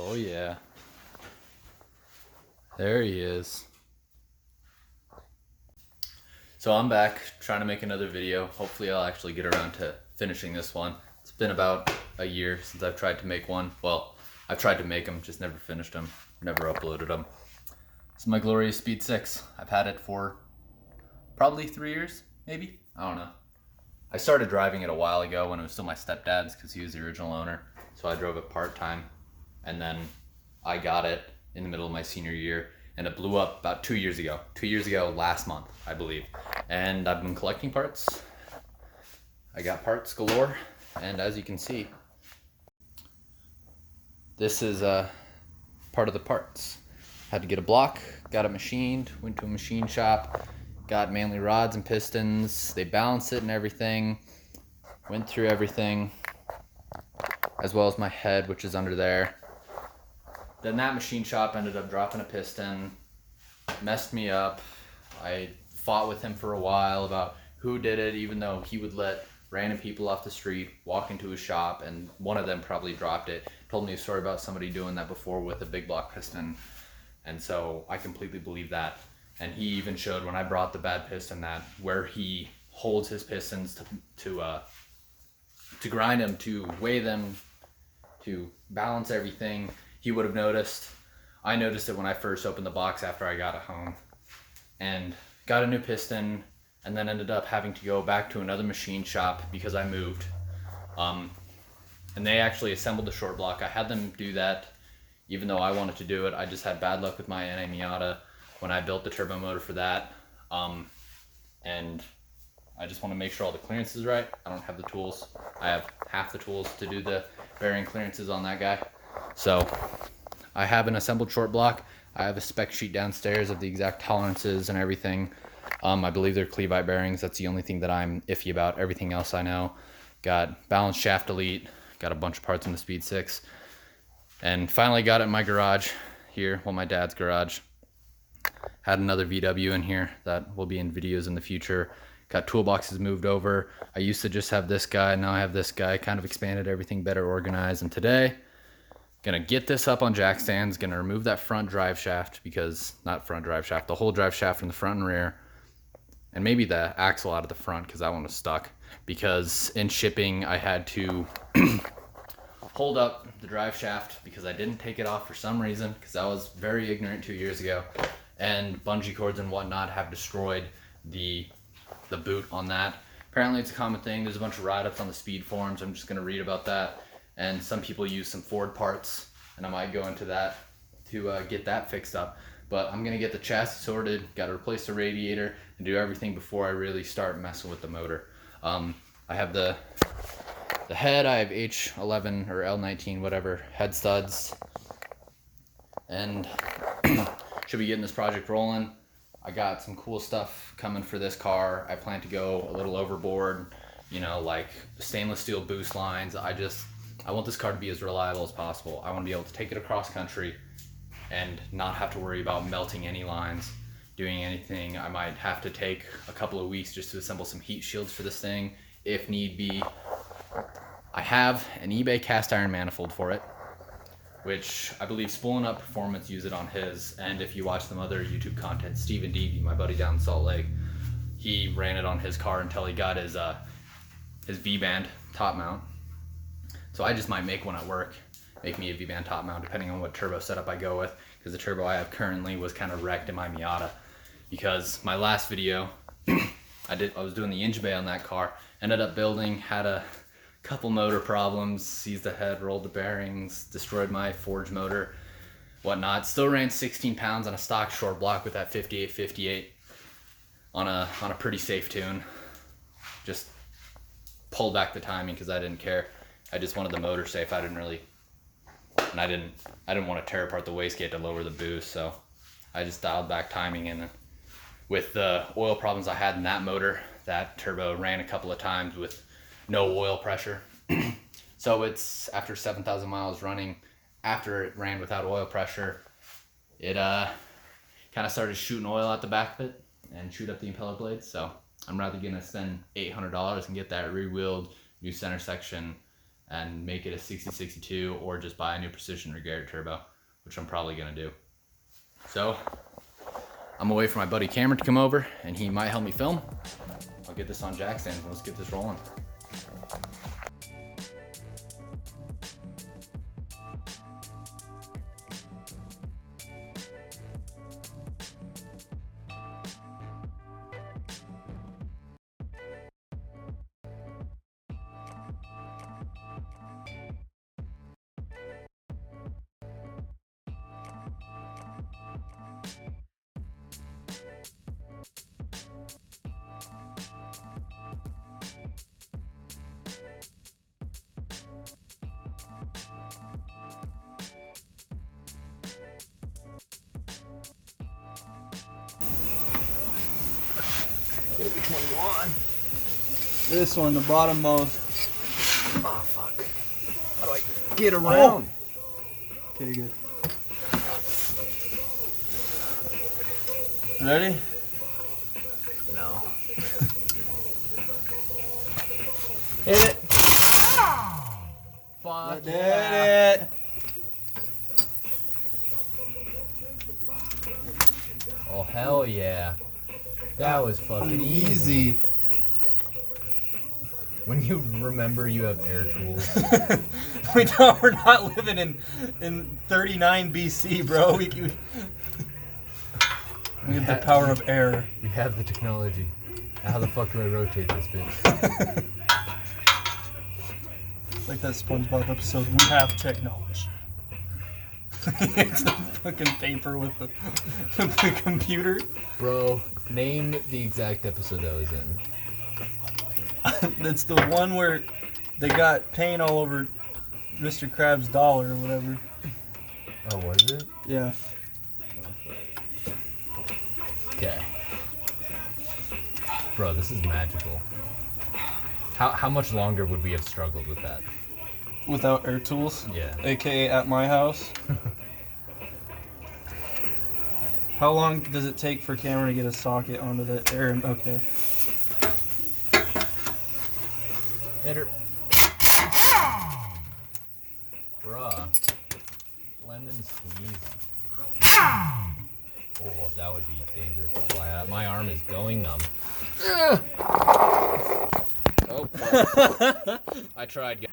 Oh yeah. There he is. So I'm back trying to make another video. Hopefully I'll actually get around to finishing this one. It's been about a year since I've tried to make one. Well, I've tried to make them, just never finished them, never uploaded them. This is my glorious Speed 6. I've had it for probably 3 years, maybe? I don't know. I started driving it a while ago when it was still my stepdad's because he was the original owner. So I drove it part-time, and then I got it in the middle of my senior year, and it blew up about 2 years ago. 2 years ago last month, I believe. And I've been collecting parts. I got parts galore, and as you can see, this is part of the parts. Had to get a block, got it machined, went to a machine shop, got mainly rods and pistons. They balanced it and everything. Went through everything, as well as my head, which is under there. Then that machine shop ended up dropping a piston, messed me up. I fought with him for a while about who did it, even though he would let random people off the street walk into his shop, and one of them probably dropped it. Told me a story about somebody doing that before with a big block piston, and so I completely believe that. And he even showed when I brought the bad piston that where he holds his pistons to grind them, to weigh them, to balance everything, he would have noticed. I noticed it when I first opened the box after I got it home, and got a new piston, and then ended up having to go back to another machine shop because I moved. And they actually assembled the short block. I had them do that even though I wanted to do it. I just had bad luck with my NA Miata when I built the turbo motor for that. And I just want to make sure all the clearance is right. I don't have the tools. I have half the tools to do the bearing clearances on that guy. So I have an assembled short block. I have a spec sheet downstairs of the exact tolerances and everything. I believe they're Cleveite bearings. That's the only thing that I'm iffy about. Everything else I know. Got balanced shaft delete. Got a bunch of parts in the Speed 6. And finally got it in my garage here, well, my dad's garage. Had another VW in here that will be in videos in the future. Got toolboxes moved over. I used to just have this guy, now I have this guy. Kind of expanded everything, better organized. And today, gonna get this up on jack stands, gonna remove that front drive shaft, because, not front drive shaft, the whole drive shaft from the front and rear. And maybe the axle out of the front, because that one was stuck. Because in shipping, I had to hold up the drive shaft because I didn't take it off for some reason, because I was very ignorant 2 years ago. And bungee cords and whatnot have destroyed the boot on that. Apparently it's a common thing. There's a bunch of write-ups on the speed forums. I'm just going to read about that. And some people use some Ford parts, and I might go into that to get that fixed up. But I'm going to get the chassis sorted, got to replace the radiator, and do everything before I really start messing with the motor. I have the head, I have H11 or L19, whatever, head studs, and should be getting this project rolling. I got some cool stuff coming for this car. I plan to go a little overboard, you know, like stainless steel boost lines. I want this car to be as reliable as possible. I want to be able to take it across country and not have to worry about melting any lines, doing anything. I might have to take a couple of weeks just to assemble some heat shields for this thing, if need be. I have an eBay cast iron manifold for it, which I believe Spooling Up Performance use it on his, and if you watch some other YouTube content, Stephen Deavy, my buddy down in Salt Lake, he ran it on his car until he got his V-band top mount. So I just might make one at work, make me a V-band top mount, depending on what turbo setup I go with, because the turbo I have currently was kind of wrecked in my Miata. Because my last video, I was doing the engine bay on that car, ended up building, had a couple motor problems, seized the head, rolled the bearings, destroyed my forge motor, whatnot. Still ran 16 pounds on a stock short block with that 5858 on a pretty safe tune. Just pulled back the timing because I didn't care. I just wanted the motor safe. I didn't want to tear apart the wastegate to lower the boost, so I just dialed back timing. And with the oil problems I had in that motor, that turbo ran a couple of times with no oil pressure. So it's after 7,000 miles running, after it ran without oil pressure, it kind of started shooting oil out the back of it and shoot up the impeller blades. So I'm rather gonna spend $800 and get that re-wheeled, new center section, and make it a 6062 or just buy a new precision regulator turbo, which I'm probably gonna do. So I'm gonna wait for my buddy Cameron to come over and he might help me film. I'll get this on jack stands and let's get this rolling. Which one you on? This one, the bottommost. Oh fuck. How do I get around? Oh. Okay, good. Ready? No. Hit it. Fuck yeah. Did it. Oh hell yeah. That was fucking easy. When you remember you have air tools. We're not living in 39 BC, bro. We have the power of air. We have the technology. How the fuck do I rotate this bitch? It's like that SpongeBob episode, we have technology. It's the fucking paper with the computer. Bro, name the exact episode that was in. That's the one where they got paint all over Mr. Krabs' dollar or whatever. Oh, was it? Yeah. Okay. Bro, this is magical. How much longer would we have struggled with that? Without air tools? Yeah. AKA at my house. How long does it take for Cameron to get a socket onto the air? Okay. Hit her. Bruh. Lemon squeeze. Oh, that would be dangerous to fly out. My arm is going numb. Oh, fuck. I tried.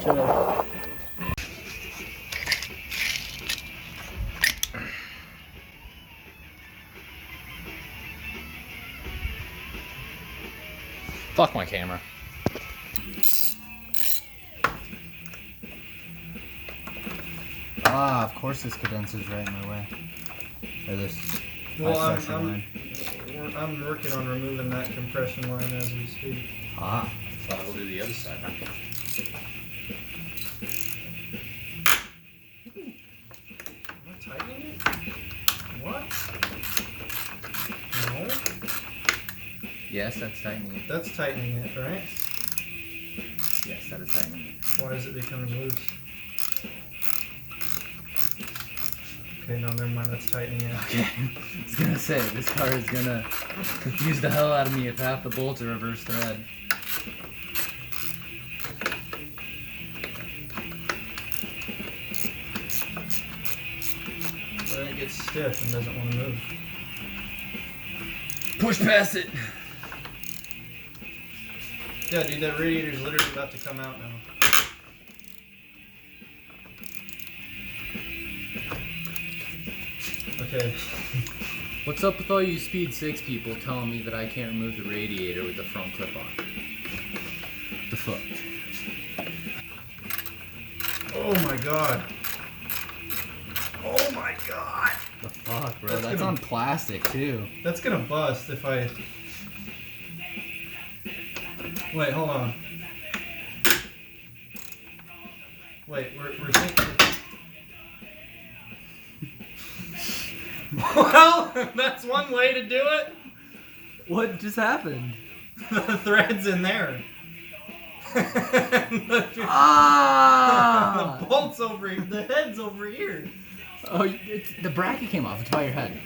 Chill. Fuck my camera. Ah, of course this condenser's right in my way. Or this line. I'm working on removing that compression line as we speak. Ah. So we'll do the other side now. Am I tightening it? What? No? Yes, that's tightening it. That's tightening it, right? Yes, that is tightening it. Why is it becoming loose? Okay, no, never mind, that's tightening it. Okay. I was gonna say, this car is gonna confuse the hell out of me if half the bolts are reverse thread. But then it gets stiff and doesn't want to move. Push past it! Yeah, dude, that radiator's literally about to come out now. Okay. What's up with all you Speed 6 people telling me that I can't remove the radiator with the front clip on? The fuck? Oh my god. Oh my god. The fuck, bro? That's on plastic, too. That's gonna bust if I... Wait, hold on. Wait, we're thinking... Well, that's one way to do it. What just happened? The thread's in there. Ah! The bolt's over here. The head's over here. Oh, the bracket came off. It's by your head.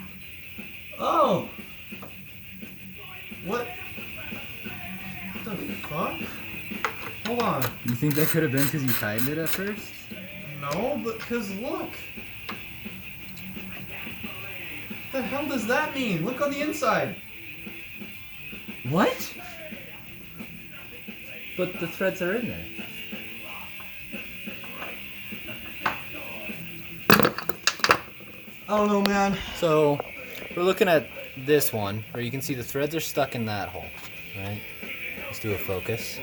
Oh! What the fuck? Hold on. You think that could have been because you tightened it at first? No, but because look. What the hell does that mean? Look on the inside. What? But the threads are in there. I don't know, man. So, we're looking at this one, where you can see the threads are stuck in that hole, right? Let's do a focus.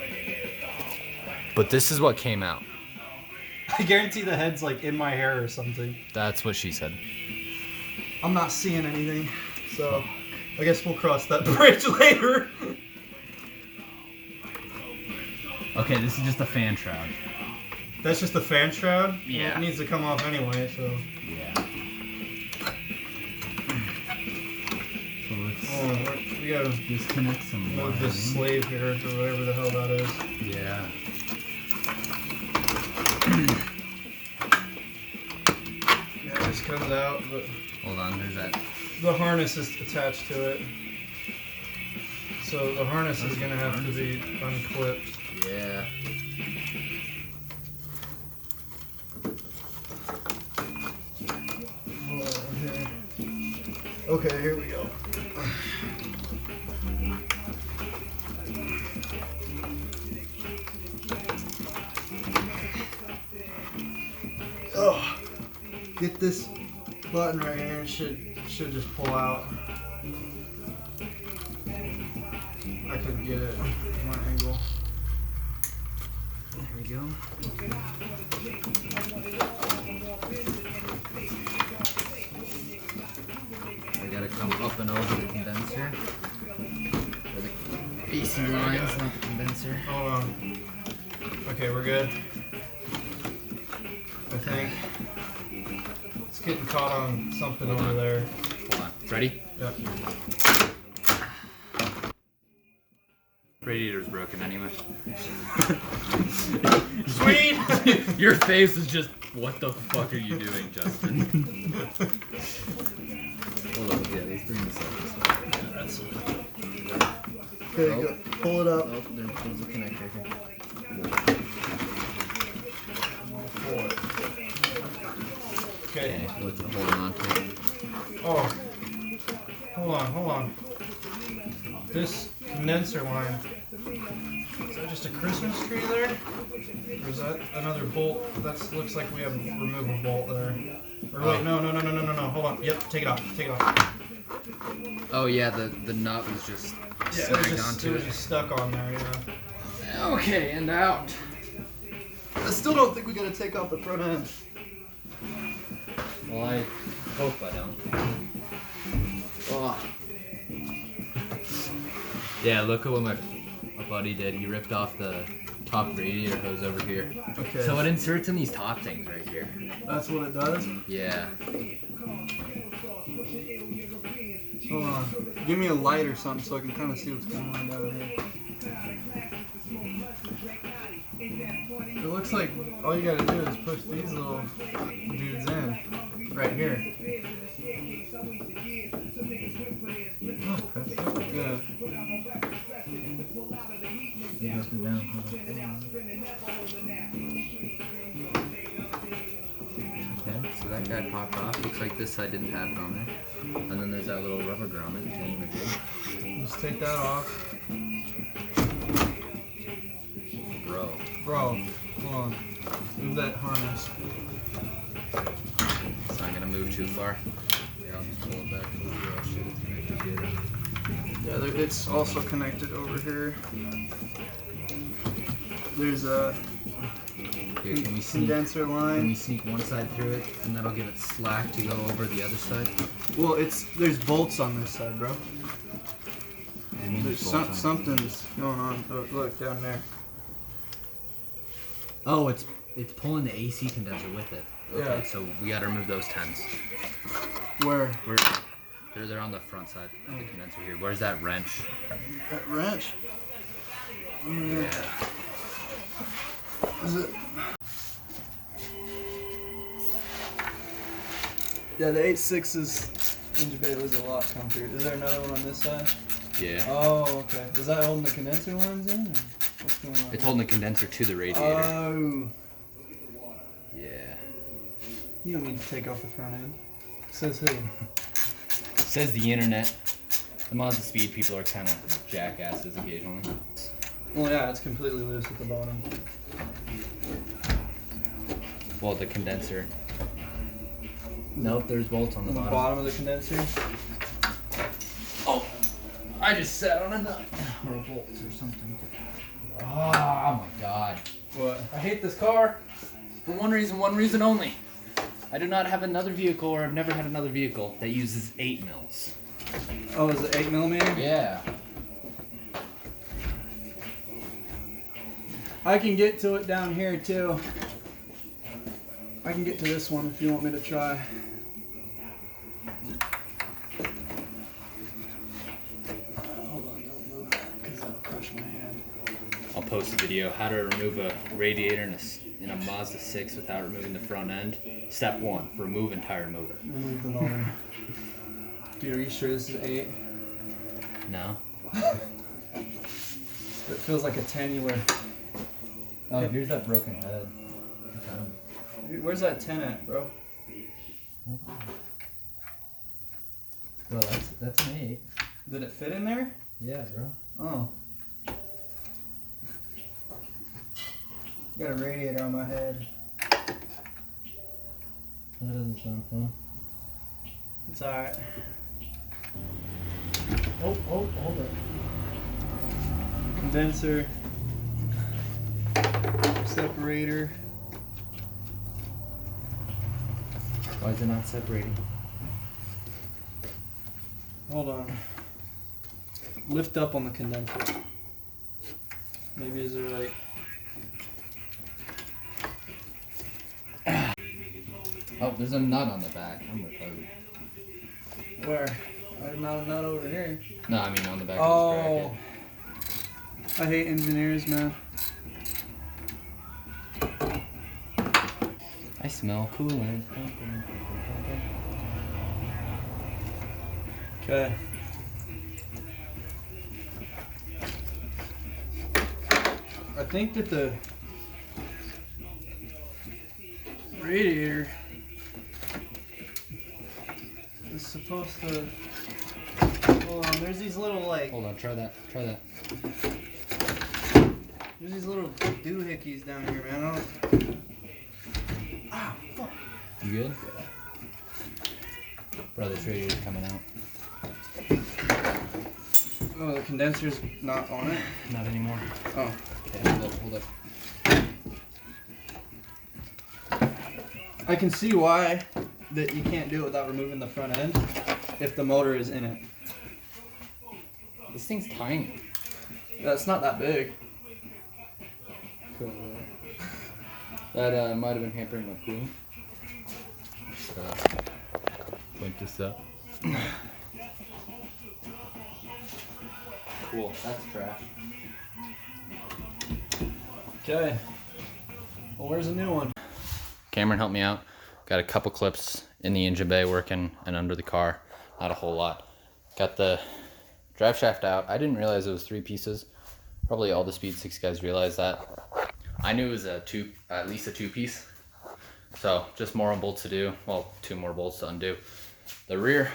But this is what came out. I guarantee the head's like in my hair or something. That's what she said. I'm not seeing anything, so I guess we'll cross that bridge later. Okay, this is just a fan shroud. That's just the fan shroud? Yeah. Well, it needs to come off anyway, so. Yeah. So let's We gotta disconnect some move wiring. this slave here, or whatever the hell that is. Yeah. Yeah, it just comes out, but Hold on, there's that. the harness is attached to it. So the harness is gonna have to be unclipped. Yeah. Okay, here we go. Oh, get this button right here. It should just pull out. I couldn't get it from my angle. There we go. I gotta come up and over the condenser. Or the AC lines, not the condenser. Hold on. Okay, we're good. I think. It's getting caught on something over there. Hold on. Ready? Yep. Radiator's broken anyway. Sweet! Your face is just, what the fuck are you doing, Justin? Hold on, yeah, let's bring this up this way. Yeah, that's okay, Oh. go. Pull it up. Oh, there's a connector here. Okay. Okay, what's it holding on to? Oh. Hold on. This condenser line. Is that just a Christmas tree there? Or is that another bolt? That looks like we have a removable bolt there. Or wait, no. Hold on. Yep, take it off. Oh yeah, the nut was just snagged onto it was just stuck on there, yeah. Okay, and out. I still don't think we gotta take off the front end. Well, I hope I don't. Oh. Yeah, look at what my buddy did. He ripped off the top radiator hose over here. Okay. So it inserts in these top things right here. That's what it does? Yeah. Hold on. Give me a light or something so I can kind of see what's going on down here. It looks like all you gotta do is push these little dudes in. Right here. Oh, press that. Yeah. Okay, so that guy popped off. Looks like this side didn't have it on there. And then there's that little rubber grommet. Can't even do. Just take that off. Bro, hold on. Move that harness. It's not gonna move too far. Yeah, I'll just pull it back. Oh shit, it's connected here. Yeah, it's also connected over here. There's a Here, can we sneak? condenser Can we line. sneak one side through it, and that'll give it slack to go over the other side? Well, there's bolts on this side, bro. You mean There's there's bolts on it? something's going on. Oh, look down there. Oh, it's pulling the AC condenser with it. Okay, Yeah. so we gotta remove those 10s. Where? They're on the front side of the condenser here. Where's that wrench? That wrench. Yeah. Is it? Yeah, the 8.6 is Engine bay was a lot comfier. Is there another one on this side? Yeah. Oh, okay. Is that holding the condenser lines in? Or what's going on? It's holding the condenser to the radiator. Oh. Yeah. You don't need to take off the front end. Says who? Says the internet. The MazdaSpeed people are kind of jackasses occasionally. Well, yeah, it's completely loose at the bottom. Well, the condenser. Nope, there's bolts on the On the bottom. bottom of the condenser? Oh, I just sat on a nut. Or a bolt or something. Oh my god. What? I hate this car for one reason only. I do not have another vehicle, or I've never had another vehicle that uses 8 mils. Oh, is it 8mm? Yeah. I can get to it down here too. I can get to this one if you want me to try. Hold on, don't move that because that'll crush my hand. I'll post a video how to remove a radiator in a Mazda 6 without removing the front end. Step 1, remove entire motor. Remove the motor. Dude, are you sure this is 8? No. It feels like a 10 you were. Oh, here's that broken head. Dude, where's that 10 at, bro? Well, that's an 8. Did it fit in there? Yeah, bro. Oh. Got a radiator on my head. That doesn't sound fun. It's alright. Oh, hold it. Condenser. Separator. Why is it not separating? Hold on. Lift up on the condenser. Maybe is there like... Oh, there's a nut on the back. I'm retarded. Where? There's not a nut over here. No, I mean on the back Oh. of this bracket. I hate engineers, man. I smell coolant. Okay. I think that the radiator is supposed to... Hold on, there's these little like... Hold on, try that. There's these little doohickeys down here, man. I don't... Ah, fuck. You good? Bro, this radiator's coming out. Oh, the condenser's not on it? Not anymore. Oh. Okay, hold up. I can see why that you can't do it without removing the front end if the motor is in it. This thing's tiny. That's not that big. That might have been hampering my cooling. Point this up. Cool, that's trash. Okay. Well, where's the new one? Cameron helped me out. Got a couple clips in the engine bay working and under the car. Not a whole lot. Got the drive shaft out. I didn't realize it was 3 pieces. Probably all the Speed6 guys realized that. I knew it was at least a 2-piece. So just more bolts to do. Well, 2 more bolts to undo. The rear,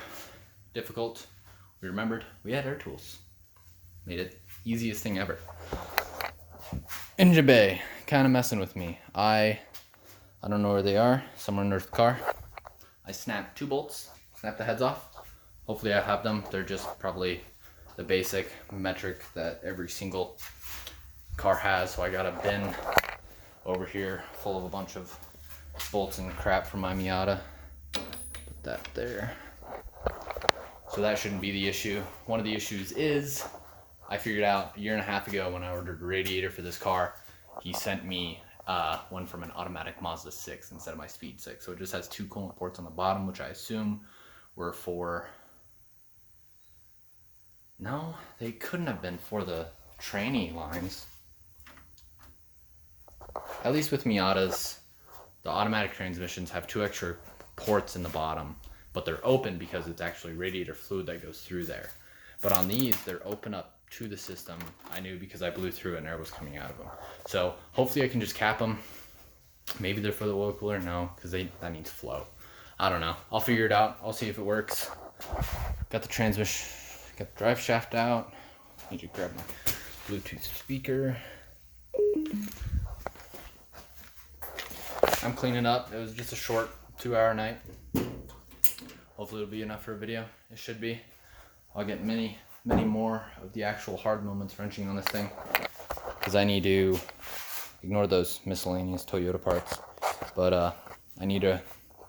difficult. We remembered we had air tools. Made it easiest thing ever. Engine bay, kind of messing with me. I don't know where they are. Somewhere under the car. I snapped 2 bolts. Snapped the heads off. Hopefully I have them. They're just probably the basic metric that every single car has. So I got a bin over here full of a bunch of bolts and crap from my Miata. Put that there. So that shouldn't be the issue. One of the issues is I figured out a year and a half ago when I ordered a radiator for this car, he sent me one from an automatic Mazda 6 instead of my Speed 6. So it just has 2 coolant ports on the bottom, which I assume were for... No, they couldn't have been for the trainee lines. At least with Miatas, the automatic transmissions have 2 extra ports in the bottom, but they're open because it's actually radiator fluid that goes through there. But on these, they're open up to the system. I knew because I blew through it and air was coming out of them. So hopefully I can just cap them. Maybe they're for the oil cooler, no, because that needs flow. I don't know. I'll figure it out. I'll see if it works. Got the transmission, got the drive shaft out. Need to grab my Bluetooth speaker. I'm cleaning up. It was just a short 2-hour night. Hopefully it'll be enough for a video. It should be. I'll get many more of the actual hard moments wrenching on this thing, because I need to ignore those miscellaneous Toyota parts. But I need to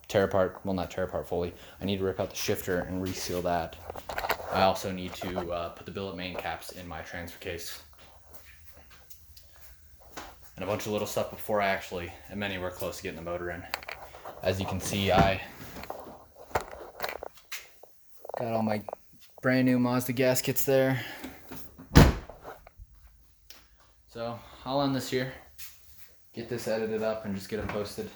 tear apart, well, not tear apart fully. I need to rip out the shifter and reseal that. I also need to put the billet main caps in my transfer case. And a bunch of little stuff before I actually am anywhere close to getting the motor in. As you can see, I got all my brand new Mazda gaskets there. So I'll end this here, get this edited up and just get it posted.